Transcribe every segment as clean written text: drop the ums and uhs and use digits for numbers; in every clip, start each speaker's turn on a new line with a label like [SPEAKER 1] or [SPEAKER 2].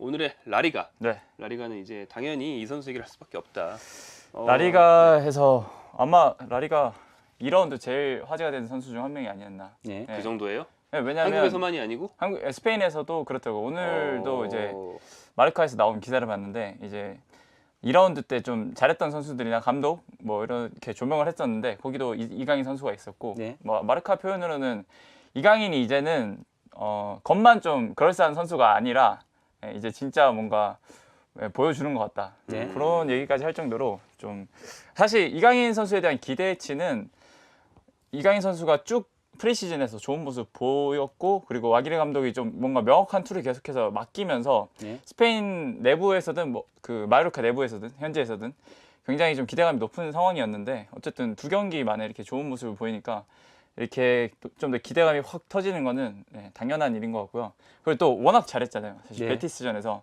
[SPEAKER 1] 오늘의 라리가.
[SPEAKER 2] 네.
[SPEAKER 1] 라리가는 이제 당연히 이 선수 얘기를 할 수밖에 없다.
[SPEAKER 2] 라리가 해서 아마 라리가 2라운드 제일 화제가 된 선수 중 한 명이 아니었나.
[SPEAKER 1] 네.
[SPEAKER 2] 네.
[SPEAKER 1] 그 정도예요?
[SPEAKER 2] 네, 왜냐면
[SPEAKER 1] 한국에서만이 아니고
[SPEAKER 2] 스페인에서도 그렇다고 오늘도 이제 마르카에서 나온 기사를 봤는데 이제 2라운드 때 좀 잘했던 선수들이나 감독 뭐 이렇게 조명을 했었는데 거기도 이강인 선수가 있었고
[SPEAKER 1] 네.
[SPEAKER 2] 뭐 마르카 표현으로는 이강인이 이제는 겉만 좀 그럴싸한 선수가 아니라 이제 진짜 뭔가 보여주는 것 같다.
[SPEAKER 1] 네.
[SPEAKER 2] 그런 얘기까지 할 정도로 좀 사실 이강인 선수에 대한 기대치는 이강인 선수가 쭉 프리시즌에서 좋은 모습 보였고 그리고 와기레 감독이 좀 뭔가 명확한 툴을 계속해서 맡기면서
[SPEAKER 1] 네.
[SPEAKER 2] 스페인 내부에서든 뭐 그 마요르카 내부에서든 현지에서든 굉장히 좀 기대감이 높은 상황이었는데 어쨌든 2경기 만에 이렇게 좋은 모습을 보이니까 이렇게 좀 더 기대감이 확 터지는 거는 당연한 일인 것 같고요. 그리고 또 워낙 잘했잖아요. 사실
[SPEAKER 1] 네.
[SPEAKER 2] 베티스전에서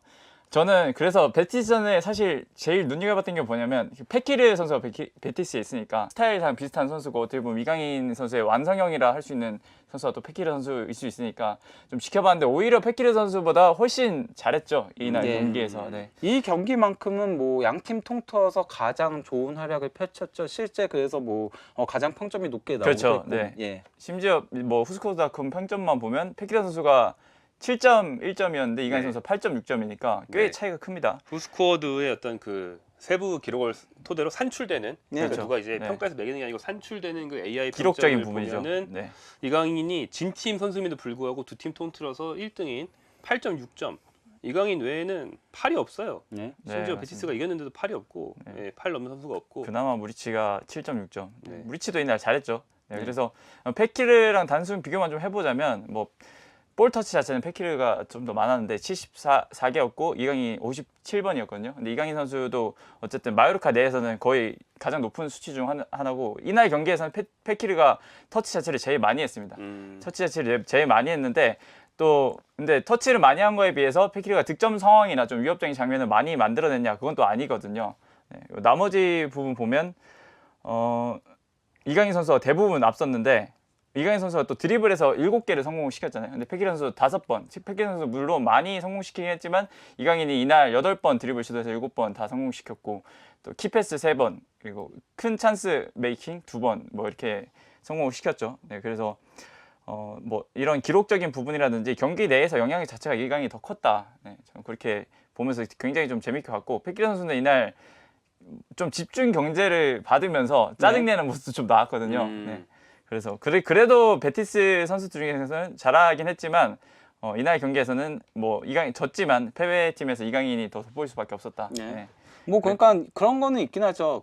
[SPEAKER 2] 저는 그래서 베티스전에 사실 제일 눈여겨봤던 게 뭐냐면 페키르 선수가 베티스에 있으니까 스타일상 비슷한 선수고 어떻게 보면 이강인 선수의 완성형이라 할 수 있는 선수가 또 페키르 선수일 수 있으니까 좀 지켜봤는데 오히려 페키르 선수보다 훨씬 잘했죠 이날
[SPEAKER 3] 네.
[SPEAKER 2] 경기에서. 네.
[SPEAKER 3] 이 경기만큼은 뭐 양팀 통틀어서 가장 좋은 활약을 펼쳤죠. 실제 그래서 뭐 가장 평점이 높게 나오고
[SPEAKER 2] 그렇죠.
[SPEAKER 3] 있고.
[SPEAKER 2] 네.
[SPEAKER 3] 예.
[SPEAKER 2] 심지어 뭐 후스코드닷컴 평점만 보면 페키르 선수가 7.1점이었는데 이강인
[SPEAKER 1] 네.
[SPEAKER 2] 선수 8.6점이니까 꽤
[SPEAKER 1] 네.
[SPEAKER 2] 차이가 큽니다.
[SPEAKER 1] 후스코어드의 어떤 그 세부 기록을 토대로 산출되는 그러니까
[SPEAKER 2] 그렇죠.
[SPEAKER 1] 누가 이제
[SPEAKER 2] 네.
[SPEAKER 1] 평가에서 매기는 게 아니고 산출되는 그 AI
[SPEAKER 2] 기록적인
[SPEAKER 1] 평점을
[SPEAKER 2] 부분이죠.
[SPEAKER 1] 보면은
[SPEAKER 2] 네.
[SPEAKER 1] 이강인이 진팀 선수임에도 불구하고 두 팀 통틀어서 1등인 8.6점. 이강인 외에는 8이 없어요.
[SPEAKER 3] 네.
[SPEAKER 1] 심지어
[SPEAKER 2] 네,
[SPEAKER 1] 베티스가 이겼는데도 8이 없고
[SPEAKER 2] 네.
[SPEAKER 1] 8 넘는 선수가 없고.
[SPEAKER 2] 그나마 무리치가 7.6점.
[SPEAKER 1] 네.
[SPEAKER 2] 무리치도 이날 잘했죠. 네,
[SPEAKER 1] 네.
[SPEAKER 2] 그래서 페키르랑 단순 비교만 좀 해보자면 뭐 볼 터치 자체는 페키르가 좀 더 많았는데 74개였고 이강인이 57번이었거든요. 근데 이강인 선수도 어쨌든 마요르카 내에서는 거의 가장 높은 수치 중 하나고 이날 경기에서는 페키르가 터치 자체를 제일 많이 했습니다. 터치 자체를 제일 많이 했는데 또 근데 터치를 많이 한 거에 비해서 페키르가 득점 상황이나 좀 위협적인 장면을 많이 만들어냈냐 그건 또 아니거든요. 네, 나머지 부분 보면 이강인 선수가 대부분 앞섰는데 이강인 선수가 또 드리블에서 7개를 성공시켰잖아요. 근데 페키르 선수 5번. 페키르 선수 물론 많이 성공시키긴 했지만 이강인이 이날 8번 드리블 시도해서 7번 다 성공시켰고 또 키패스 3번 그리고 큰 찬스 메이킹 2번 뭐 이렇게 성공을 시켰죠. 네, 그래서 뭐 이런 기록적인 부분이라든지 경기 내에서 영향 자체가 이강인이 더 컸다. 네, 저는 그렇게 보면서 굉장히 좀 재밌게 봤고 페키르 선수는 이날 좀 집중 경제를 받으면서 짜증내는 모습도 좀 나왔거든요. 네. 그래서 그래도 베티스 선수들 중에서는 잘하긴 했지만 이날 경기에서는 뭐 이강인 졌지만 패배팀에서 이강인이 더 돋보일 수밖에 없었다.
[SPEAKER 3] 네.
[SPEAKER 2] 네.
[SPEAKER 3] 뭐 그러니까 그런 거는 있긴 하죠.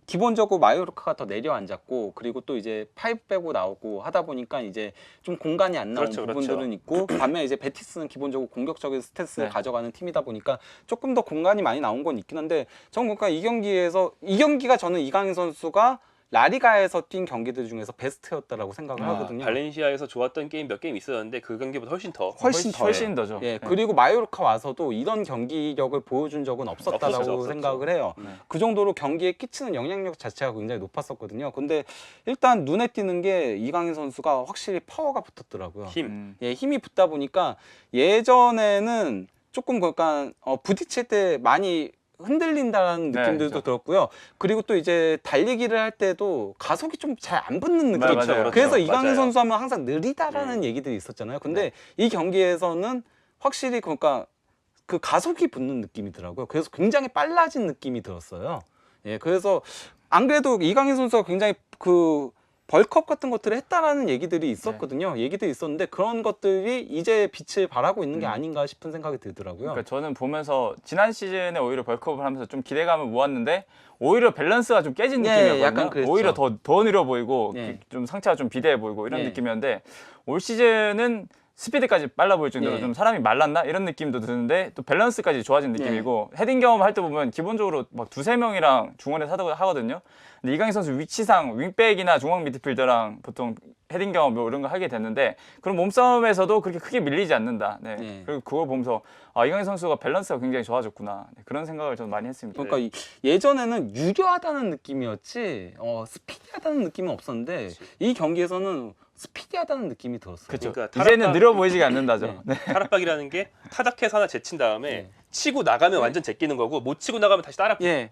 [SPEAKER 3] 기본적으로 마요르카가 더 내려앉았고 그리고 또 이제 파이브 빼고 나오고 하다 보니까 이제 좀 공간이 안 나온
[SPEAKER 1] 그렇죠,
[SPEAKER 3] 부분들은
[SPEAKER 1] 그렇죠.
[SPEAKER 3] 있고 반면 이제 베티스는 기본적으로 공격적인 스탠스를
[SPEAKER 2] 네.
[SPEAKER 3] 가져가는 팀이다 보니까 조금 더 공간이 많이 나온 건 있긴 한데 저는 그러니까 이 경기가 저는 이강인 선수가 라리가에서 뛴 경기들 중에서 베스트였다라고 생각을 하거든요.
[SPEAKER 1] 발렌시아에서 좋았던 게임 몇 게임 있었는데 그 경기보다 훨씬 더.
[SPEAKER 2] 훨씬 더죠.
[SPEAKER 3] 예,
[SPEAKER 2] 네.
[SPEAKER 3] 그리고 마요르카 와서도 이런 경기력을 보여준 적은 없었다라고
[SPEAKER 1] 없었죠.
[SPEAKER 3] 생각을 해요.
[SPEAKER 2] 네.
[SPEAKER 3] 그 정도로 경기에 끼치는 영향력 자체가 굉장히 높았었거든요. 근데 일단 눈에 띄는 게 이강인 선수가 확실히 파워가 붙었더라고요.
[SPEAKER 1] 힘.
[SPEAKER 3] 예, 힘이 붙다 보니까 예전에는 조금 그러니까 부딪힐 때 많이 흔들린다는
[SPEAKER 2] 네,
[SPEAKER 3] 느낌들도
[SPEAKER 2] 그렇죠.
[SPEAKER 3] 들었고요. 그리고 또 이제 달리기를 할 때도 가속이 좀 잘 안 붙는 느낌.
[SPEAKER 2] 맞아요,
[SPEAKER 1] 그렇죠.
[SPEAKER 3] 그래서 이강인
[SPEAKER 1] 맞아요.
[SPEAKER 3] 선수 하면 항상 느리다라는 얘기들이 있었잖아요. 근데 이 경기에서는 확실히 그러니까 그 가속이 붙는 느낌이더라고요. 그래서 굉장히 빨라진 느낌이 들었어요. 예, 그래서 안 그래도 이강인 선수가 굉장히 그 벌크업 같은 것들을 했다라는 얘기들이 있었거든요. 얘기들이 있었는데 그런 것들이 이제 빛을 발하고 있는 게 아닌가 싶은 생각이 들더라고요.
[SPEAKER 2] 그러니까 저는 보면서 지난 시즌에 오히려 벌크업을 하면서 좀 기대감을 모았는데 오히려 밸런스가 좀 깨진
[SPEAKER 3] 예,
[SPEAKER 2] 느낌이었거든요.
[SPEAKER 3] 약간 그랬죠.
[SPEAKER 2] 오히려 더 느려 보이고
[SPEAKER 3] 예.
[SPEAKER 2] 좀 상체가 좀 비대해 보이고 이런
[SPEAKER 3] 예.
[SPEAKER 2] 느낌이었는데 올 시즌은 스피드까지 빨라 보일 정도로
[SPEAKER 3] 예.
[SPEAKER 2] 좀 사람이 말랐나 이런 느낌도 드는데 또 밸런스까지 좋아진 느낌이고 헤딩 경험할 때 보면 기본적으로 막 2-3명이랑 중원에 하거든요. 근데 이강인 선수 위치상 윙백이나 중앙 미드필더랑 보통 헤딩 경험 뭐 이런 거 하게 됐는데 그런 몸싸움에서도 그렇게 크게 밀리지 않는다. 네.
[SPEAKER 3] 예.
[SPEAKER 2] 그리고 그걸 보면서 이강인 선수가 밸런스가 굉장히 좋아졌구나. 네, 그런 생각을 좀 많이 했습니다.
[SPEAKER 3] 그러니까 예전에는 유려하다는 느낌이었지 스피디하다는 느낌은 없었는데 이 경기에서는 스피디하다는 느낌이 들었어요.
[SPEAKER 2] 그렇죠.
[SPEAKER 1] 그러니까
[SPEAKER 2] 이제는
[SPEAKER 1] 타락박-
[SPEAKER 2] 느려 보이지가 않는다죠.
[SPEAKER 3] 네.
[SPEAKER 1] 타락박이라는 게 타닥해서 하나 제친 다음에
[SPEAKER 3] 네.
[SPEAKER 1] 치고 나가면 완전 제끼는 거고 못 치고 나가면 다시
[SPEAKER 3] 예.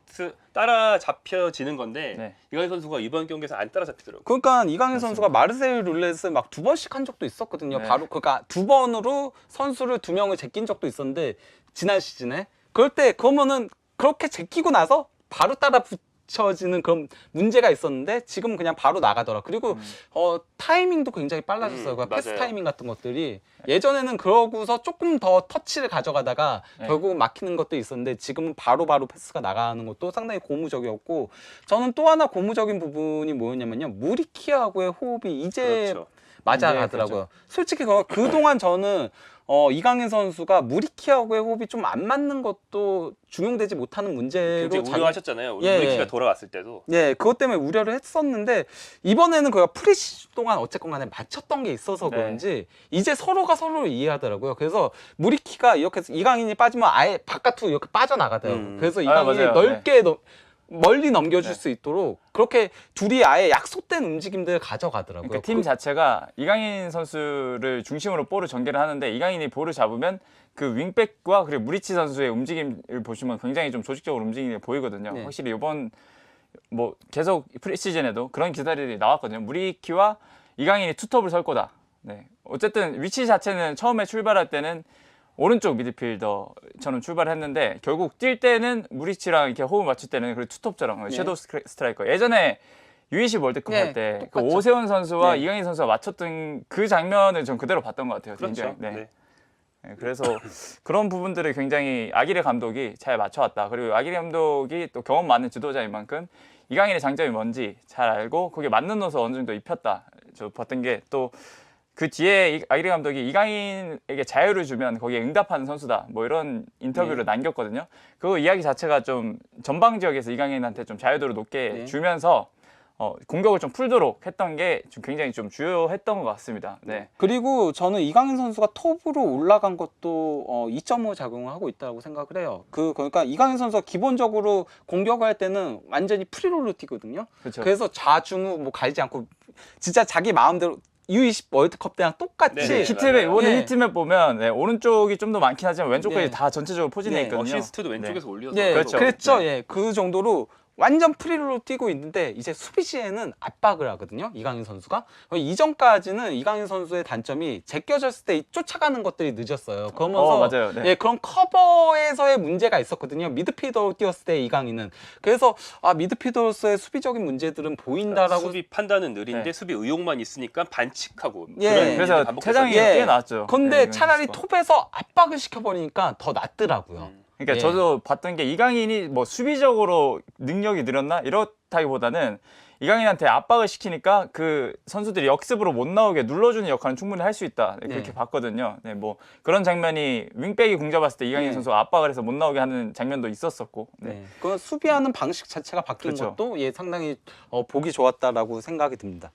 [SPEAKER 1] 따라 잡혀지는 건데
[SPEAKER 2] 네.
[SPEAKER 1] 이강인 선수가 이번 경기에서 안 따라잡히더라고요.
[SPEAKER 3] 그러니까 이강인 선수가 마르세유 룰렛을 막 2번씩 한 적도 있었거든요.
[SPEAKER 2] 네.
[SPEAKER 3] 바로 그러니까 2번으로 선수를 2명을 제낀 적도 있었는데 지난 시즌에 그럴 때 그러면은 그렇게 제끼고 나서 바로 따라 붙여지는 그런 문제가 있었는데 지금 그냥 바로 나가더라. 그리고 타이밍도 굉장히 빨라졌어요. 그 패스
[SPEAKER 1] 맞아요.
[SPEAKER 3] 타이밍 같은 것들이 예전에는 그러고서 조금 더 터치를 가져가다가
[SPEAKER 2] 네.
[SPEAKER 3] 결국 막히는 것도 있었는데 지금은 바로바로 패스가 나가는 것도 상당히 고무적이었고 저는 또 하나 고무적인 부분이 뭐였냐면요. 무리키하고의 호흡이 이제
[SPEAKER 1] 그렇죠.
[SPEAKER 3] 맞아가더라고요. 솔직히 그동안 저는 이강인 선수가 무리키하고의 호흡이 좀 안 맞는 것도 중용되지 못하는 문제로
[SPEAKER 1] 굉장히 우려하셨잖아요.
[SPEAKER 3] 예,
[SPEAKER 1] 우리키가
[SPEAKER 3] 예.
[SPEAKER 1] 돌아왔을 때도.
[SPEAKER 3] 예, 그것 때문에 우려를 했었는데 이번에는 그가 프리시즌 동안 어쨌건 간에 맞췄던 게 있어서
[SPEAKER 2] 네.
[SPEAKER 3] 그런지 이제 서로가 서로를 이해하더라고요. 그래서 무리키가 이렇게 해서 이강인이 빠지면 아예 바깥으로 이렇게 빠져나가더라고요. 그래서 이강인이
[SPEAKER 2] 맞아요.
[SPEAKER 3] 넓게 멀리 넘겨줄
[SPEAKER 2] 네.
[SPEAKER 3] 수 있도록 그렇게 둘이 아예 약속된 움직임들을 가져가더라고요.
[SPEAKER 2] 그러니까 팀 자체가 이강인 선수를 중심으로 볼을 전개를 하는데 이강인이 볼을 잡으면 그 윙백과 그리고 무리치 선수의 움직임을 보시면 굉장히 좀 조직적으로 움직이는 게 보이거든요.
[SPEAKER 3] 네.
[SPEAKER 2] 확실히 이번 뭐 계속 프리시즌에도 그런 기사들이 나왔거든요. 무리키와 이강인이 투톱을 설 거다. 네. 어쨌든 위치 자체는 처음에 출발할 때는 오른쪽 미드필더처럼 출발했는데 결국 뛸 때는 무리치랑 이렇게 호흡 맞출 때는 그 투톱처럼
[SPEAKER 3] 네.
[SPEAKER 2] 섀도우 스트라이커 예전에 U20 월드컵
[SPEAKER 3] 네,
[SPEAKER 2] 할 때 그
[SPEAKER 3] 똑같죠.
[SPEAKER 2] 오세훈 선수와
[SPEAKER 3] 네.
[SPEAKER 2] 이강인 선수가 맞췄던 그 장면을 전 그대로 봤던 것 같아요.
[SPEAKER 1] 그렇죠.
[SPEAKER 2] 굉장히. 네.
[SPEAKER 1] 네.
[SPEAKER 2] 네, 그래서 그런 부분들을 굉장히 아기레 감독이 잘 맞춰왔다. 그리고 아기레 감독이 또 경험 많은 지도자인 만큼 이강인의 장점이 뭔지 잘 알고 거기에 맞는 옷을 어느 정도 입혔다. 저 봤던 게 또 그 뒤에 아기레 감독이 이강인에게 자유를 주면 거기에 응답하는 선수다. 뭐 이런 인터뷰를 남겼거든요. 그 이야기 자체가 좀 전방 지역에서 이강인한테 좀 자유도를 높게 주면서 공격을 좀 풀도록 했던 게 좀 굉장히 좀 주요했던 것 같습니다. 네.
[SPEAKER 3] 그리고 저는 이강인 선수가 톱으로 올라간 것도 2.5 작용을 하고 있다고 생각을 해요. 그러니까 이강인 선수가 기본적으로 공격을 할 때는 완전히 프리롤로 뛰거든요.
[SPEAKER 2] 그렇죠.
[SPEAKER 3] 그래서 좌중우 뭐 가리지 않고 진짜 자기 마음대로 U20 월드컵 때랑 똑같이
[SPEAKER 1] 네,
[SPEAKER 2] 네, 히트맵 이번에
[SPEAKER 3] 예.
[SPEAKER 2] 히트맵 보면 네, 오른쪽이 좀 더 많긴 하지만 왼쪽까지
[SPEAKER 3] 네.
[SPEAKER 2] 다 전체적으로 포진해
[SPEAKER 3] 네.
[SPEAKER 2] 있거든요.
[SPEAKER 1] 어시스트도 왼쪽에서 올려서
[SPEAKER 3] 예,
[SPEAKER 2] 그렇죠.
[SPEAKER 3] 그랬죠.
[SPEAKER 2] 네.
[SPEAKER 3] 예, 그 정도로 완전 프리로 뛰고 있는데 이제 수비 시에는 압박을 하거든요. 이강인 선수가 이전까지는 이강인 선수의 단점이 제껴졌을 때 쫓아가는 것들이 늦었어요. 그러면서
[SPEAKER 2] 맞아요. 네.
[SPEAKER 3] 예, 그런 커버에서의 문제가 있었거든요. 미드필더로 뛰었을 때 이강인은 그래서 미드필더로서의 수비적인 문제들은 보인다라고
[SPEAKER 1] 수비 판단은 느린데
[SPEAKER 2] 네.
[SPEAKER 1] 수비 의욕만 있으니까 반칙하고
[SPEAKER 3] 예.
[SPEAKER 1] 그런 일이
[SPEAKER 2] 그래서
[SPEAKER 1] 반복돼서
[SPEAKER 2] 퇴장이
[SPEAKER 3] 예.
[SPEAKER 2] 꽤 나왔죠.
[SPEAKER 3] 근데
[SPEAKER 2] 네, 이강인
[SPEAKER 3] 차라리
[SPEAKER 2] 선수가.
[SPEAKER 3] 톱에서 압박을 시켜버리니까 더 낫더라고요.
[SPEAKER 2] 그러니까
[SPEAKER 3] 예.
[SPEAKER 2] 저도 봤던 게 이강인이 뭐 수비적으로 능력이 늘었나 이렇다기보다는 이강인한테 압박을 시키니까 그 선수들이 역습으로 못 나오게 눌러주는 역할은 충분히 할 수 있다. 네, 그렇게
[SPEAKER 3] 네.
[SPEAKER 2] 봤거든요. 네, 뭐 그런 장면이 윙백이 공 잡았을 때 이강인
[SPEAKER 3] 네.
[SPEAKER 2] 선수가 압박을 해서 못 나오게 하는 장면도 있었었고. 네.
[SPEAKER 3] 네. 그 수비하는 방식 자체가 바뀐
[SPEAKER 2] 그렇죠.
[SPEAKER 3] 것도 상당히 보기 좋았다라고 생각이 듭니다.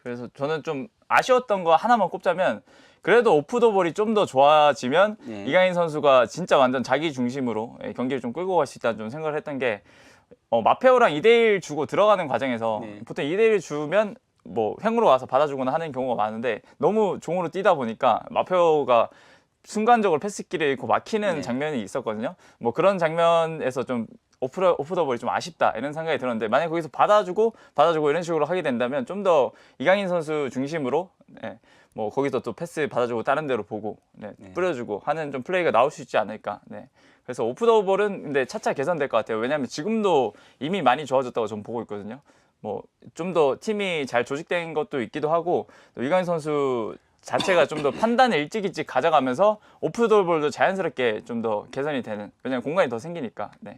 [SPEAKER 2] 그래서 저는 좀 아쉬웠던 거 하나만 꼽자면 그래도 오프 더 볼이 좀 더 좋아지면
[SPEAKER 3] 네.
[SPEAKER 2] 이강인 선수가 진짜 완전 자기 중심으로 경기를 좀 끌고 갈 수 있다는 좀 생각을 했던 게 마페오랑 2대1 주고 들어가는 과정에서
[SPEAKER 3] 네.
[SPEAKER 2] 보통 2대1 주면 뭐 횡으로 와서 받아주거나 하는 경우가 많은데 너무 종으로 뛰다 보니까 마페오가 순간적으로 패스길을 잃고 막히는
[SPEAKER 3] 네.
[SPEAKER 2] 장면이 있었거든요. 뭐 그런 장면에서 좀 오프 더 볼이 좀 아쉽다 이런 생각이 들었는데 만약 거기서 받아주고 이런 식으로 하게 된다면 좀 더 이강인 선수 중심으로 뭐 거기서 또 패스 받아주고 다른 데로 보고 뿌려주고 하는 좀 플레이가 나올 수 있지 않을까. 그래서 오프 더 볼은 근데 차차 개선될 것 같아요. 왜냐하면 지금도 이미 많이 좋아졌다고 저는 보고 있거든요. 뭐 좀 더 팀이 잘 조직된 것도 있기도 하고 또 이강인 선수 자체가 좀 더 판단을 일찍 가져가면서 오프 더 볼도 자연스럽게 좀 더 개선이 되는 왜냐하면 공간이 더 생기니까 좀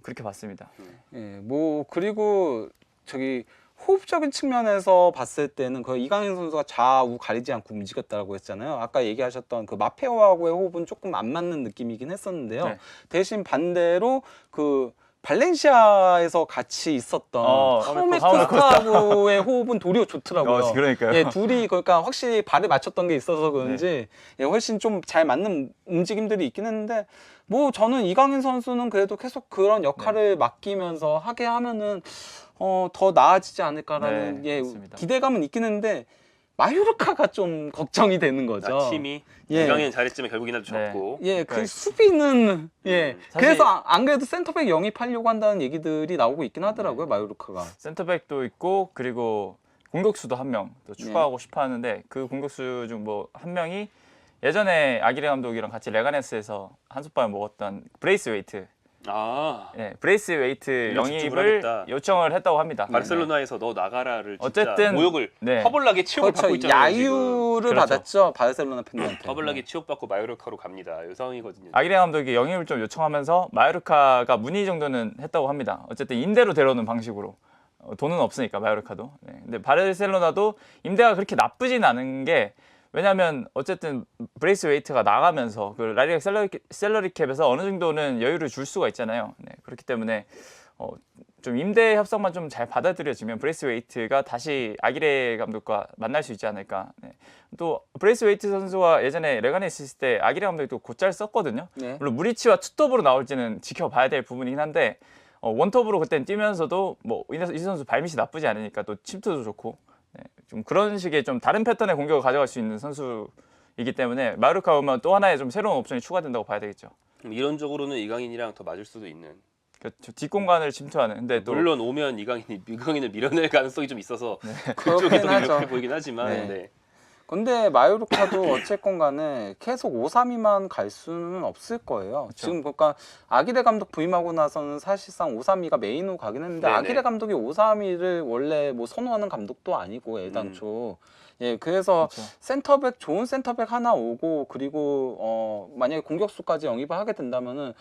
[SPEAKER 2] 그렇게 봤습니다.
[SPEAKER 3] 예, 뭐 그리고 호흡적인 측면에서 봤을 때는 그 이강인 선수가 좌우 가리지 않고 움직였다고 했잖아요. 아까 얘기하셨던 그 마페오하고의 호흡은 조금 안 맞는 느낌이긴 했었는데요.
[SPEAKER 2] 네.
[SPEAKER 3] 대신 반대로 그 발렌시아에서 같이 있었던
[SPEAKER 2] 파울루
[SPEAKER 3] 카우메코스타하고의 호흡은 도리어 좋더라고요.
[SPEAKER 2] 그러니까요.
[SPEAKER 3] 예, 둘이 그러니까 확실히 발을 맞췄던 게 있어서 그런지 훨씬 좀 잘 맞는 움직임들이 있긴 했는데 뭐 저는 이강인 선수는 그래도 계속 그런 역할을 맡기면서 하게 하면은 더 나아지지 않을까라는
[SPEAKER 2] 네,
[SPEAKER 3] 예,
[SPEAKER 2] 맞습니다.
[SPEAKER 3] 기대감은 있긴 한데 마요르카가 좀 걱정이 되는 거죠.
[SPEAKER 1] 팀이
[SPEAKER 3] 예.
[SPEAKER 1] 이강인 잘했지만 결국 이날 졌고.
[SPEAKER 3] 예, 그
[SPEAKER 2] 그러니까
[SPEAKER 3] 수비는 예.
[SPEAKER 2] 사실-
[SPEAKER 3] 그래서 안 그래도 센터백 영입하려고 한다는 얘기들이 나오고 있긴 하더라고요. 마요르카가.
[SPEAKER 2] 센터백도 있고 그리고 공격수도 한 명 또 추가하고 싶어 하는데 그 공격수 중 뭐 한 명이 예전에 아기레 감독이랑 같이 레가네스에서 한솥밥을 먹었던 브레이스웨이트.
[SPEAKER 1] 아,
[SPEAKER 2] 브레이스웨이트
[SPEAKER 1] 이거 집중을
[SPEAKER 2] 영입을
[SPEAKER 1] 하겠다.
[SPEAKER 2] 요청을 했다고 합니다.
[SPEAKER 1] 바르셀로나에서 너 나가라를 진짜
[SPEAKER 2] 어쨌든,
[SPEAKER 1] 모욕을
[SPEAKER 2] 네.
[SPEAKER 1] 허벌나게 치욕받고 있잖아요. 지금.
[SPEAKER 3] 야유를
[SPEAKER 2] 그렇죠.
[SPEAKER 3] 받았죠. 바르셀로나 팬들한테.
[SPEAKER 1] 허벌나게 치욕받고 마요르카로 갑니다. 이 상황이거든요.
[SPEAKER 2] 아기레 감독이 영입을 좀 요청하면서 마요르카가 문의 정도는 했다고 합니다. 어쨌든 임대로 데려오는 방식으로. 돈은 없으니까 마요르카도. 네. 근데 바르셀로나도 임대가 그렇게 나쁘진 않은 게 왜냐하면 어쨌든 브레이스웨이트가 나가면서 그 라리가 셀러리 캡에서 어느 정도는 여유를 줄 수가 있잖아요. 네. 그렇기 때문에 좀 임대 협상만 좀 잘 받아들여지면 브레이스웨이트가 다시 아기레 감독과 만날 수 있지 않을까. 네. 또 브레이스웨이트 선수가 예전에 레가네스 있을 때 아기레 감독이 또 곧잘 썼거든요.
[SPEAKER 3] 네.
[SPEAKER 2] 물론 무리치와 투톱으로 나올지는 지켜봐야 될 부분이긴 한데 원톱으로 그땐 뛰면서도 뭐 이 선수 발밑이 나쁘지 않으니까 또 침투도 좋고 네, 좀 그런 식의 좀 다른 패턴의 공격을 가져갈 수 있는 선수이기 때문에 마요르카 오면 또 하나의 좀 새로운 옵션이 추가된다고 봐야 되겠죠.
[SPEAKER 1] 이론적으로는 이강인이랑 더 맞을 수도 있는.
[SPEAKER 2] 그렇죠. 뒷공간을 침투하는. 근데 또
[SPEAKER 1] 물론 오면 이강인을 밀어낼 가능성이 좀 있어서 그쪽이
[SPEAKER 3] 그렇긴
[SPEAKER 1] 더
[SPEAKER 3] 하죠.
[SPEAKER 1] 유력해 보이긴 하지만.
[SPEAKER 3] 네.
[SPEAKER 1] 네.
[SPEAKER 3] 근데 마요르카도 어쨌건 간에 계속 5-3-2만 갈 수는 없을 거예요.
[SPEAKER 2] 그쵸.
[SPEAKER 3] 지금 그러니까 아기레 감독 부임하고 나서는 사실상 5-3-2가 메인으로 가긴 했는데
[SPEAKER 1] 네네.
[SPEAKER 3] 아기레 감독이 5-3-2를 원래 뭐 선호하는 감독도 아니고 애당초. 예, 그래서
[SPEAKER 2] 그쵸.
[SPEAKER 3] 센터백 좋은 센터백 하나 오고 그리고 만약에 공격수까지 영입을 하게 된다면은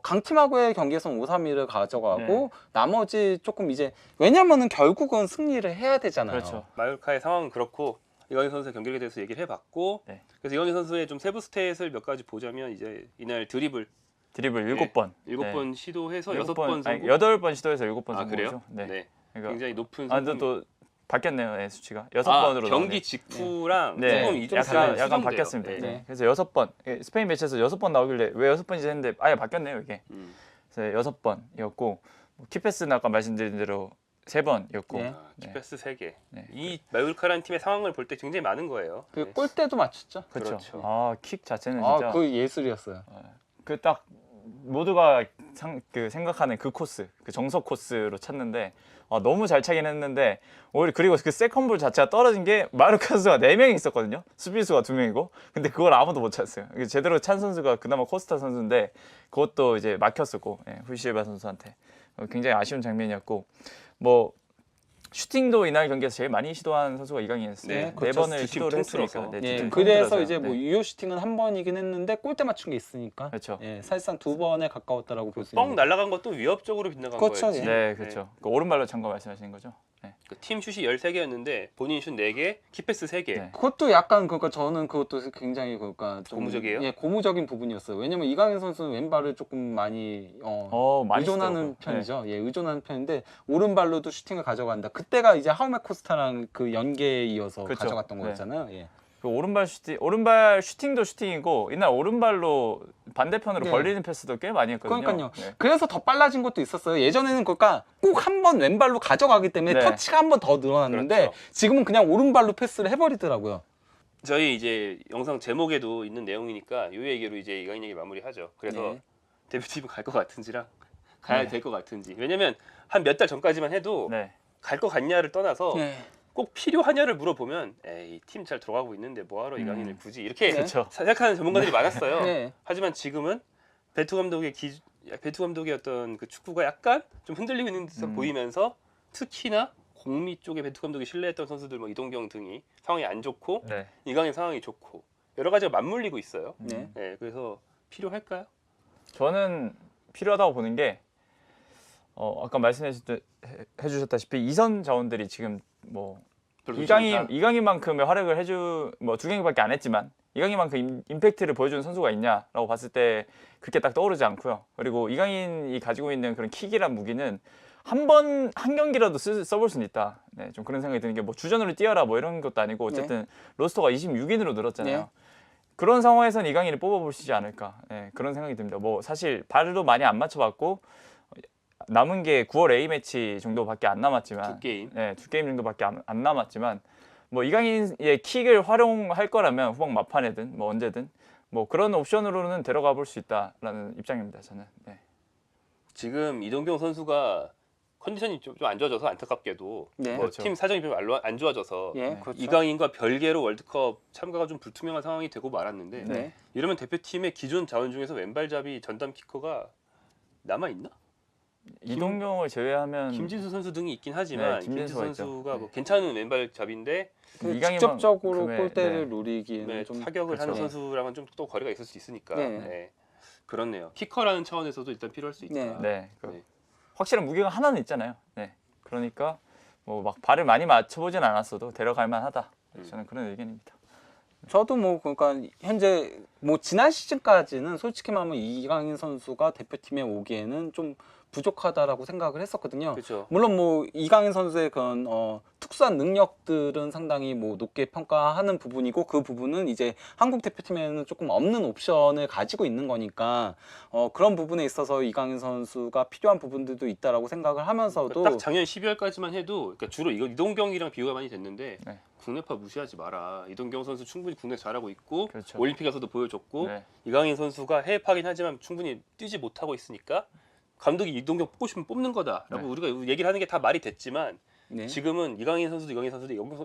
[SPEAKER 3] 강팀하고의 경기에서는 5-3-2를 가져가고
[SPEAKER 2] 네.
[SPEAKER 3] 나머지 조금 이제 왜냐면은 결국은 승리를 해야 되잖아요.
[SPEAKER 2] 그렇죠.
[SPEAKER 1] 마요르카의 상황은 그렇고 이강인 선수의 경기에 대해서 얘기를 해봤고
[SPEAKER 2] 네.
[SPEAKER 1] 그래서 이강인 선수의 좀 세부 스탯을 몇 가지 보자면 이제 이날 드리블
[SPEAKER 2] 드리블 7번.
[SPEAKER 1] 7번 시도해서
[SPEAKER 2] 7번,
[SPEAKER 1] 6번 성공.
[SPEAKER 2] 8번 시도해서 7번
[SPEAKER 1] 아 그래요?
[SPEAKER 2] 성공이죠. 네.
[SPEAKER 1] 네.
[SPEAKER 2] 그러니까
[SPEAKER 1] 굉장히 높은
[SPEAKER 2] 근데
[SPEAKER 1] 성공.
[SPEAKER 2] 또 바뀌었네요. 네, 수치가. 6번으로
[SPEAKER 1] 경기 직후랑
[SPEAKER 2] 네,
[SPEAKER 1] 조금 이좀
[SPEAKER 2] 약간
[SPEAKER 1] 수정돼요.
[SPEAKER 2] 바뀌었습니다.
[SPEAKER 1] 네.
[SPEAKER 2] 네. 그래서 6번 스페인 매치에서 6번 나오길래 왜 6번이지 했는데 아예 바뀌었네요 이게.
[SPEAKER 1] 음.
[SPEAKER 2] 그래서 6번이었고 키패스는 아까 말씀드린 대로 3번이었고
[SPEAKER 3] 예.
[SPEAKER 1] 키패스 3개.
[SPEAKER 2] 네.
[SPEAKER 1] 이 마요르카라는 팀의 상황을 볼 때 굉장히 많은 거예요.
[SPEAKER 3] 그
[SPEAKER 1] 네.
[SPEAKER 3] 골대도 맞췄죠.
[SPEAKER 2] 그렇죠.
[SPEAKER 1] 그렇죠.
[SPEAKER 2] 아킥 자체는 진짜
[SPEAKER 3] 그 예술이었어요.
[SPEAKER 2] 그 딱 모두가 생각하는 그 코스, 그 정석 코스로 찼는데 너무 잘 차긴 했는데 오히려 그리고 그 세컨볼 자체가 떨어진 게 마르카 선수가 4명이 있었거든요. 수비수가 2명이고 근데 그걸 아무도 못 찼어요. 제대로 찬 선수가 그나마 코스타 선수인데 그것도 이제 막혔었고 후이실바 선수한테 굉장히 아쉬운 장면이었고 뭐 슈팅도 이날 경기에서 제일 많이 시도한 선수가 이강인이었어요.
[SPEAKER 1] 네,
[SPEAKER 2] 네
[SPEAKER 3] 그렇죠.
[SPEAKER 2] 번을
[SPEAKER 1] 두팀
[SPEAKER 2] 시도를
[SPEAKER 1] 통틀어서.
[SPEAKER 2] 했으니까. 네,
[SPEAKER 3] 예,
[SPEAKER 2] 두팀
[SPEAKER 3] 그래서
[SPEAKER 2] 통틀어서요.
[SPEAKER 3] 이제 뭐
[SPEAKER 2] 네.
[SPEAKER 3] 유효 슈팅은 한 번이긴 했는데 골대 맞춘 게 있으니까.
[SPEAKER 2] 그렇죠.
[SPEAKER 3] 예, 사실상 2번에 가까웠다라고 볼 수
[SPEAKER 1] 뻥
[SPEAKER 3] 있는.
[SPEAKER 1] 날아간 것도 위협적으로 빗나간
[SPEAKER 3] 그렇죠,
[SPEAKER 1] 거였지.
[SPEAKER 3] 예.
[SPEAKER 2] 네, 그렇죠. 그 오른발로 찬 거 말씀하시는 거죠? 네.
[SPEAKER 1] 팀 슛이 13개였는데 본인 슛 4개, 키패스 3개.
[SPEAKER 2] 네.
[SPEAKER 3] 그것도 약간 그러니까 저는 그것도 굉장히 그러니까 좀
[SPEAKER 1] 고무적이에요?
[SPEAKER 3] 예, 고무적인 부분이었어요. 왜냐면 이강인 선수는 왼발을 조금 많이
[SPEAKER 2] 많이
[SPEAKER 3] 의존하는
[SPEAKER 2] 쓰더라고요.
[SPEAKER 3] 편이죠. 예, 의존하는 편인데 오른발로도 슈팅을 가져간다. 그때가 이제 하우메 코스타랑 그 연계에 이어서
[SPEAKER 2] 그렇죠.
[SPEAKER 3] 가져갔던
[SPEAKER 2] 네.
[SPEAKER 3] 거였잖아요. 예.
[SPEAKER 2] 그 오른발 슈팅도 슈팅이고 이날 오른발로 반대편으로
[SPEAKER 3] 네.
[SPEAKER 2] 벌리는 패스도 꽤 많이 했거든요.
[SPEAKER 3] 그러니까요.
[SPEAKER 2] 네.
[SPEAKER 3] 그래서 더 빨라진 것도 있었어요. 예전에는 그러니까 꼭 한 번 왼발로 가져가기 때문에
[SPEAKER 2] 네.
[SPEAKER 3] 터치가 한 번 더 늘어났는데
[SPEAKER 1] 그렇죠.
[SPEAKER 3] 지금은 그냥 오른발로 패스를 해버리더라고요.
[SPEAKER 1] 저희 이제 영상 제목에도 있는 내용이니까 요 얘기로 이제 이강인 얘기 마무리하죠. 그래서
[SPEAKER 3] 네.
[SPEAKER 1] 데뷔팀 갈 것 같은지랑 가야
[SPEAKER 2] 네.
[SPEAKER 1] 될 것 같은지. 왜냐면 한 몇 달 전까지만 해도
[SPEAKER 2] 네.
[SPEAKER 1] 갈 것 같냐를 떠나서
[SPEAKER 3] 네.
[SPEAKER 1] 꼭 필요하냐를 물어보면 에이 팀 잘 돌아가고 있는데 뭐하러 이강인을 굳이 이렇게
[SPEAKER 3] 네.
[SPEAKER 2] 그렇죠.
[SPEAKER 1] 생각하는 전문가들이 많았어요.
[SPEAKER 3] 네.
[SPEAKER 1] 하지만 지금은 베투 감독의 어떤 그 축구가 약간 좀 흔들리고 있는 듯 보이면서 특히나 공미 쪽에 베투 감독이 신뢰했던 선수들 뭐 이동경 등이 상황이 안 좋고
[SPEAKER 2] 네.
[SPEAKER 1] 이강인 상황이 좋고 여러 가지가 맞물리고 있어요.
[SPEAKER 3] 네.
[SPEAKER 1] 네, 그래서 필요할까요?
[SPEAKER 2] 저는 필요하다고 보는 게 아까 말씀해 주셨다시피 이선 자원들이 지금 뭐
[SPEAKER 1] 별로 좋지 않다.
[SPEAKER 2] 이강인만큼의 활약을 뭐 2경기밖에 안 했지만 이강인만큼 임팩트를 보여주는 선수가 있냐라고 봤을 때 그렇게 딱 떠오르지 않고요. 그리고 이강인이 가지고 있는 그런 킥이란 무기는 한 경기라도 써볼 수는 있다. 네, 좀 그런 생각이 드는 게 뭐 주전으로 뛰어라 뭐 이런 것도 아니고 어쨌든 로스터가 26인으로 늘었잖아요.
[SPEAKER 3] 네.
[SPEAKER 2] 그런 상황에서는 이강인을 뽑아보시지 않을까. 네, 그런 생각이 듭니다. 뭐 사실 발도 많이 안 맞춰봤고 남은 게 9월 A 매치 정도밖에 안 남았지만
[SPEAKER 1] 두 게임.
[SPEAKER 2] 네, 2게임 정도밖에 안 남았지만 뭐 이강인의 킥을 활용할 거라면 후방 막판에든 뭐 언제든 뭐 그런 옵션으로는 데려가 볼 수 있다라는 입장입니다. 저는. 네.
[SPEAKER 1] 지금 이동경 선수가 컨디션이 좀 안 좋아져서 안타깝게도
[SPEAKER 3] 네.
[SPEAKER 1] 뭐
[SPEAKER 2] 그렇죠.
[SPEAKER 1] 팀 사정이 좀 안 좋아져서
[SPEAKER 3] 예,
[SPEAKER 2] 네.
[SPEAKER 3] 그렇죠.
[SPEAKER 1] 이강인과 별개로 월드컵 참가가 좀 불투명한 상황이 되고 말았는데
[SPEAKER 3] 네.
[SPEAKER 1] 이러면 대표팀의 기존 자원 중에서 왼발잡이 전담 키커가 남아 있나?
[SPEAKER 2] 이동경을 제외하면
[SPEAKER 1] 김진수 선수 등이 있긴 하지만
[SPEAKER 2] 네,
[SPEAKER 1] 김진수
[SPEAKER 2] 김진수가 있죠.
[SPEAKER 1] 선수가 뭐
[SPEAKER 2] 네.
[SPEAKER 1] 괜찮은 왼발잡인데
[SPEAKER 3] 그
[SPEAKER 2] 이강인만
[SPEAKER 3] 직접적으로
[SPEAKER 2] 금에,
[SPEAKER 3] 골대를
[SPEAKER 2] 네.
[SPEAKER 3] 노리기에는
[SPEAKER 1] 네,
[SPEAKER 3] 좀
[SPEAKER 1] 타격을 하는
[SPEAKER 2] 그렇죠.
[SPEAKER 1] 선수랑은 좀 또 거리가 있을 수 있으니까
[SPEAKER 3] 네.
[SPEAKER 1] 네. 그렇네요. 키커라는 차원에서도 일단 필요할 수 있다.
[SPEAKER 3] 네.
[SPEAKER 2] 네.
[SPEAKER 1] 네.
[SPEAKER 2] 확실한 무게가 하나는 있잖아요. 네. 그러니까 뭐 막 발을 많이 맞춰보진 않았어도 데려갈 만하다. 저는 그런 의견입니다.
[SPEAKER 3] 저도 뭐 그러니까 현재 뭐 지난 시즌까지는 솔직히 말하면 이강인 선수가 대표팀에 오기에는 좀 부족하다라고 생각을 했었거든요.
[SPEAKER 1] 그렇죠.
[SPEAKER 3] 물론 뭐 이강인 선수의 그런 특수한 능력들은 상당히 뭐 높게 평가하는 부분이고 그 부분은 이제 한국 대표팀에는 조금 없는 옵션을 가지고 있는 거니까 그런 부분에 있어서 이강인 선수가 필요한 부분들도 있다라고 생각을 하면서도
[SPEAKER 1] 딱 작년 12월까지만 해도 그러니까 주로 이거 이동경이랑 비교가 많이 됐는데
[SPEAKER 2] 네.
[SPEAKER 1] 국내파 무시하지 마라. 이동경 선수 충분히 국내 잘하고 있고
[SPEAKER 2] 그렇죠.
[SPEAKER 1] 올림픽에서도 보여줬고
[SPEAKER 2] 네.
[SPEAKER 1] 이강인 선수가 해외파긴 하지만 충분히 뛰지 못하고 있으니까 감독이 이동경 뽑고 싶으면 뽑는 거다라고
[SPEAKER 2] 네.
[SPEAKER 1] 우리가 얘기를 하는 게 다 말이 됐지만
[SPEAKER 3] 네.
[SPEAKER 1] 지금은 이강인 선수도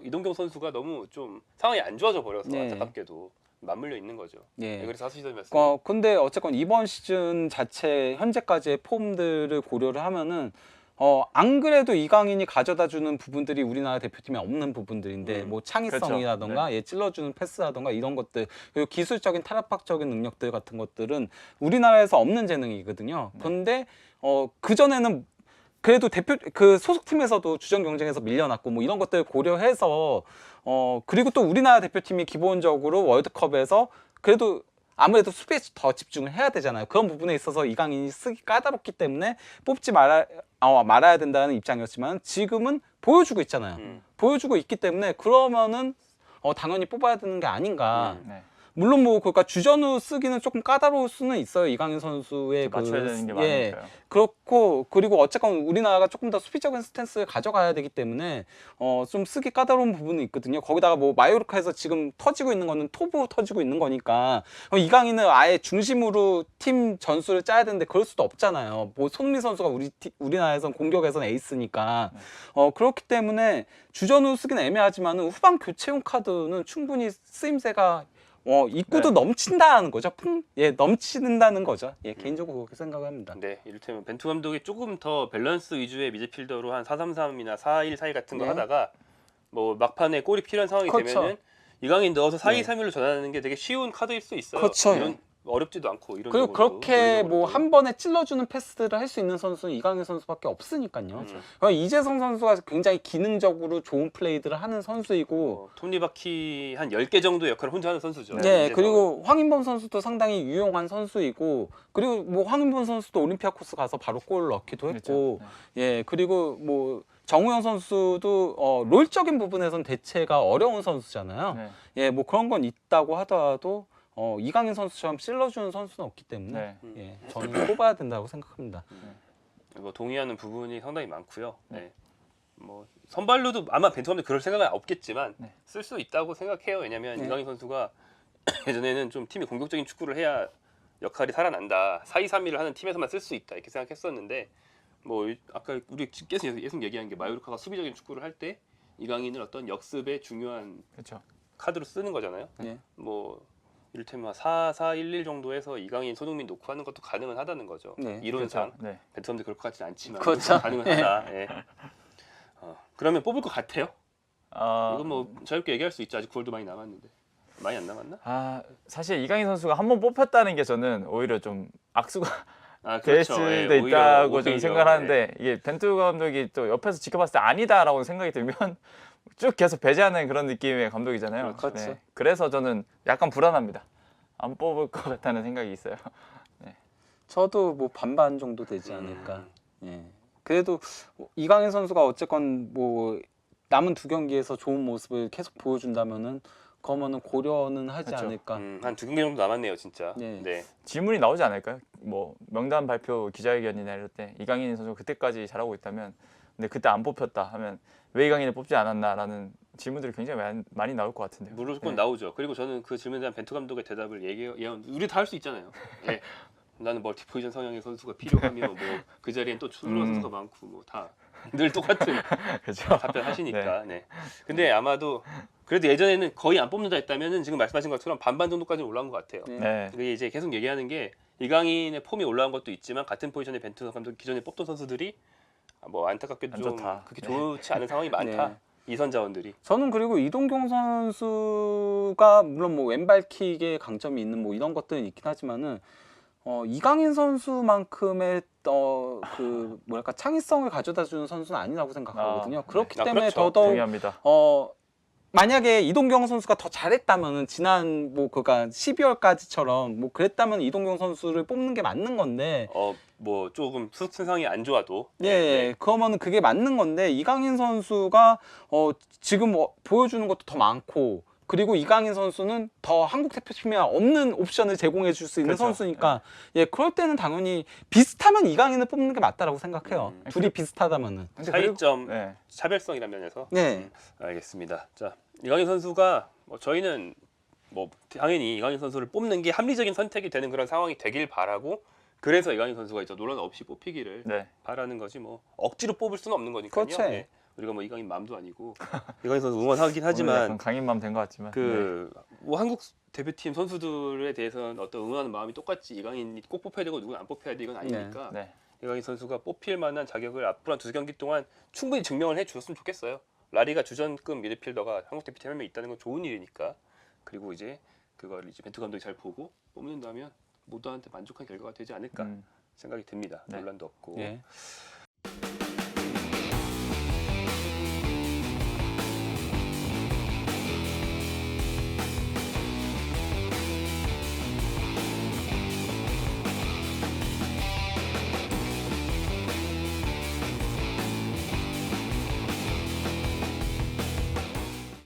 [SPEAKER 1] 이동경 선수가 너무 좀 상황이 안 좋아져 버려서
[SPEAKER 3] 네.
[SPEAKER 1] 안타깝게도 맞물려 있는 거죠.
[SPEAKER 3] 예.
[SPEAKER 1] 네, 그래서 하수시던 말씀.
[SPEAKER 3] 근데 어쨌건 이번 시즌 자체 현재까지의 폼들을 고려를 하면은 안 그래도 이강인이 가져다주는 부분들이 우리나라 대표팀에 없는 부분들인데 뭐 창의성이라던가
[SPEAKER 2] 그렇죠.
[SPEAKER 3] 찔러주는 패스라던가 이런 것들 그리고 기술적인 탈압박적인 능력들 같은 것들은 우리나라에서 없는 재능이거든요. 그런데 그 전에는 그래도 그 소속팀에서도 주전 경쟁에서 밀려났고 뭐 이런 것들 고려해서 그리고 또 우리나라 대표팀이 기본적으로 월드컵에서 그래도 아무래도 수비에 더 집중을 해야 되잖아요. 그런 부분에 있어서 이강인이 쓰기 까다롭기 때문에 뽑지 말아야 된다는 입장이었지만 지금은 보여주고 있잖아요. 보여주고 있기 때문에 그러면은 당연히 뽑아야 되는 게 아닌가.
[SPEAKER 2] 네.
[SPEAKER 3] 물론 뭐 그러니까 주전으로 쓰기는 조금 까다로울 수는 있어요. 이강인 선수의
[SPEAKER 2] 맞춰야 되는 게
[SPEAKER 3] 예.
[SPEAKER 2] 많으니까요.
[SPEAKER 3] 그렇고 그리고 어쨌건 우리나라가 조금 더 수비적인 스탠스를 가져가야 되기 때문에 좀 쓰기 까다로운 부분이 있거든요. 거기다가 뭐 마요르카에서 지금 터지고 있는 거는 토브 터지고 있는 거니까 이강인은 아예 중심으로 팀 전술을 짜야 되는데 그럴 수도 없잖아요. 뭐 손흥민 선수가 우리나라에선 공격에선 에이스니까 그렇기 때문에 주전으로 쓰기는 애매하지만은 후방 교체용 카드는 충분히 쓰임새가 입구도
[SPEAKER 2] 네.
[SPEAKER 3] 넘친다는 거죠. 넘치는다는 거죠. 예, 개인적으로 그렇게 생각합니다.
[SPEAKER 1] 네, 이를테면 벤투 감독이 조금 더 밸런스 위주의 미드필더로 한 4-3-3이나 4-1-4-1 같은 거
[SPEAKER 3] 네.
[SPEAKER 1] 하다가 뭐 막판에 골이 필요한 상황이
[SPEAKER 3] 그렇죠.
[SPEAKER 1] 되면은 이강인 넣어서
[SPEAKER 3] 네.
[SPEAKER 1] 4-2-3-1로 전환하는 게 되게 쉬운 카드일 수 있어요.
[SPEAKER 3] 그렇죠.
[SPEAKER 1] 이런 어렵지도 않고 이런
[SPEAKER 3] 그리고 그렇게 뭐 한 번에 찔러주는 패스들을 할 수 있는 선수는 이강인 선수밖에 없으니까요. 그러니까 이재성 선수가 굉장히 기능적으로 좋은 플레이들을 하는 선수이고
[SPEAKER 1] 톱니바퀴 한 10개 정도 역할을 혼자 하는 선수죠.
[SPEAKER 3] 네,
[SPEAKER 1] 이재성은.
[SPEAKER 3] 그리고 황인범 선수도 상당히 유용한 선수이고 그리고 뭐 황인범 선수도 올림피아코스 가서 바로 골 넣기도 했고
[SPEAKER 2] 그렇죠.
[SPEAKER 3] 예, 그리고 뭐 정우영 선수도 롤적인 부분에선 대체가 어려운 선수잖아요.
[SPEAKER 2] 네.
[SPEAKER 3] 예, 뭐 그런 건 있다고 하더라도 이강인 선수처럼 찔러주는 선수는 없기 때문에
[SPEAKER 2] 네.
[SPEAKER 3] 예, 저는 뽑아야 된다고 생각합니다.
[SPEAKER 1] 뭐 동의하는 부분이 상당히 많고요. 네. 뭐 선발로도 아마 벤투 감독이 그럴 생각은 없겠지만
[SPEAKER 2] 네.
[SPEAKER 1] 쓸 수 있다고 생각해요. 왜냐하면
[SPEAKER 3] 네.
[SPEAKER 1] 이강인 선수가 예전에는 좀 팀이 공격적인 축구를 해야 역할이 살아난다. 4-2-3-1을 하는 팀에서만 쓸 수 있다 이렇게 생각했었는데 뭐 아까 우리 계속 얘기한 게 마요르카가 수비적인 축구를 할 때 이강인을 어떤 역습의 중요한
[SPEAKER 2] 그렇죠.
[SPEAKER 1] 카드로 쓰는 거잖아요.
[SPEAKER 3] 네.
[SPEAKER 1] 뭐 이를테면 4-4-1-1 정도에서 이강인, 손흥민 놓고 하는 것도 가능은 하다는 거죠.
[SPEAKER 3] 네.
[SPEAKER 1] 이론상
[SPEAKER 2] 그렇죠. 네.
[SPEAKER 1] 벤투 감독이 그럴 것 같지는 않지만
[SPEAKER 3] 그렇죠.
[SPEAKER 1] 가능은 하다. 예. 그러면 뽑을 것 같아요. 이건 뭐 자유롭게 얘기할 수 있죠. 아직 9월도 많이 남았는데. 많이 안 남았나?
[SPEAKER 2] 사실 이강인 선수가 한 번 뽑혔다는 게 저는 오히려 좀 악수가 될
[SPEAKER 1] 그렇죠.
[SPEAKER 2] 수도
[SPEAKER 1] 예,
[SPEAKER 2] 있다고
[SPEAKER 1] 오히려,
[SPEAKER 2] 좀 생각을 하는데 이게 벤투 감독이 또 옆에서 지켜봤을 때 아니다라고 생각이 들면 쭉 계속 배제하는 그런 느낌의 감독이잖아요.
[SPEAKER 3] 그렇죠.
[SPEAKER 2] 네. 그래서 저는 약간 불안합니다. 안 뽑을 것 같다는 생각이 있어요.
[SPEAKER 3] 저도 뭐 반반 정도 되지 않을까. 예. 그래도 이강인 선수가 어쨌건 뭐 남은 두 경기에서 좋은 모습을 계속 보여준다면은 그러면은 고려는 하지
[SPEAKER 2] 그렇죠.
[SPEAKER 3] 않을까.
[SPEAKER 1] 한 2경기 정도 남았네요, 진짜.
[SPEAKER 3] 네.
[SPEAKER 1] 네.
[SPEAKER 2] 질문이 나오지 않을까요? 뭐 명단 발표 기자회견이나 이럴 때 이강인 선수가 그때까지 잘하고 있다면 근데 그때 안 뽑혔다 하면 왜 이강인을 뽑지 않았나라는 질문들이 굉장히 많이 나올 것 같은데요.
[SPEAKER 1] 무조건
[SPEAKER 2] 네.
[SPEAKER 1] 나오죠. 그리고 저는 그 질문에 대한 벤투 감독의 대답을 우리 다 할 수 있잖아요. 예. 나는 멀티 포지션 성향의 선수가 필요하며 뭐 그 자리엔 또 훌륭한 선수가 많고 뭐 다 늘 똑같은
[SPEAKER 2] 그렇죠.
[SPEAKER 1] 답변하시니까. 네. 근데 아마도 그래도 예전에는 거의 안 뽑는다 했다면은 지금 말씀하신 것처럼 반반 정도까지 올라온 것 같아요.
[SPEAKER 3] 네.
[SPEAKER 2] 네.
[SPEAKER 1] 근데 이제 계속 얘기하는 게 이강인의 폼이 올라온 것도 있지만 같은 포지션의 벤투 감독 기존에 뽑던 선수들이 뭐 안타깝게도
[SPEAKER 2] 안
[SPEAKER 1] 좀
[SPEAKER 2] 좋다.
[SPEAKER 1] 그렇게
[SPEAKER 2] 네.
[SPEAKER 1] 좋지 않은 상황이 많다.
[SPEAKER 3] 네.
[SPEAKER 1] 이선 자원들이.
[SPEAKER 3] 저는 그리고 이동경 선수가 물론 뭐 왼발킥에 강점이 있는 뭐 이런 것들은 있긴 하지만은 이강인 선수만큼의 그 뭐랄까 창의성을 가져다 주는 선수는 아니라고 생각하거든요.
[SPEAKER 2] 네.
[SPEAKER 3] 그렇기
[SPEAKER 1] 아,
[SPEAKER 3] 때문에
[SPEAKER 1] 그렇죠.
[SPEAKER 3] 더더욱
[SPEAKER 2] 동의합니다.
[SPEAKER 3] 만약에 이동경 선수가 더 잘했다면은 지난 뭐 그니까 12월까지처럼 뭐 그랬다면 이동경 선수를 뽑는 게 맞는 건데
[SPEAKER 1] 뭐 조금 수상이 안 좋아도
[SPEAKER 3] 예, 그러면은 그게 맞는 건데 이강인 선수가 지금 보여주는 것도 더 많고 그리고 이강인 선수는 더 한국 대표팀에 없는 옵션을 제공해 줄 수 있는
[SPEAKER 2] 그렇죠.
[SPEAKER 3] 선수니까 예, 그럴 때는 당연히 비슷하면 이강인을 뽑는 게 맞다라고 생각해요. 둘이 비슷하다면은.
[SPEAKER 2] 근데
[SPEAKER 1] 차이점,
[SPEAKER 2] 네.
[SPEAKER 1] 차별성이라는 면에서.
[SPEAKER 3] 네.
[SPEAKER 1] 알겠습니다. 자, 이강인 선수가 저희는 뭐 당연히 이강인 선수를 뽑는 게 합리적인 선택이 되는 그런 상황이 되길 바라고 그래서 이강인 선수가 이제 논란 없이 뽑히기를
[SPEAKER 2] 네.
[SPEAKER 1] 바라는 거지 뭐 억지로 뽑을 수는 없는 거니까요.
[SPEAKER 3] 그렇죠.
[SPEAKER 1] 네. 우리가 뭐 이강인 맘도 아니고 이강인 선수 응원하긴
[SPEAKER 2] 오늘
[SPEAKER 1] 하지만
[SPEAKER 2] 약간 강인맘 된 것 같지만
[SPEAKER 1] 뭐 한국 대표팀 선수들에 대해서는 어떤 응원하는 마음이 똑같지 이강인이 꼭 뽑혀야 되고 누구는 안 뽑혀야 돼 이건 아니니까
[SPEAKER 2] 네. 네.
[SPEAKER 1] 이강인 선수가 뽑힐 만한 자격을 앞으로 한 2경기 동안 충분히 증명을 해주셨으면 좋겠어요. 라리가 주전급 미드필더가 한국 대표팀에 한 명 있다는 건 좋은 일이니까. 그리고 이제 그걸 이제 벤투 감독이 잘 보고 뽑는다면 모두한테 만족한 결과가 되지 않을까 생각이 듭니다.
[SPEAKER 2] 네.
[SPEAKER 1] 논란도 없고.
[SPEAKER 3] 예.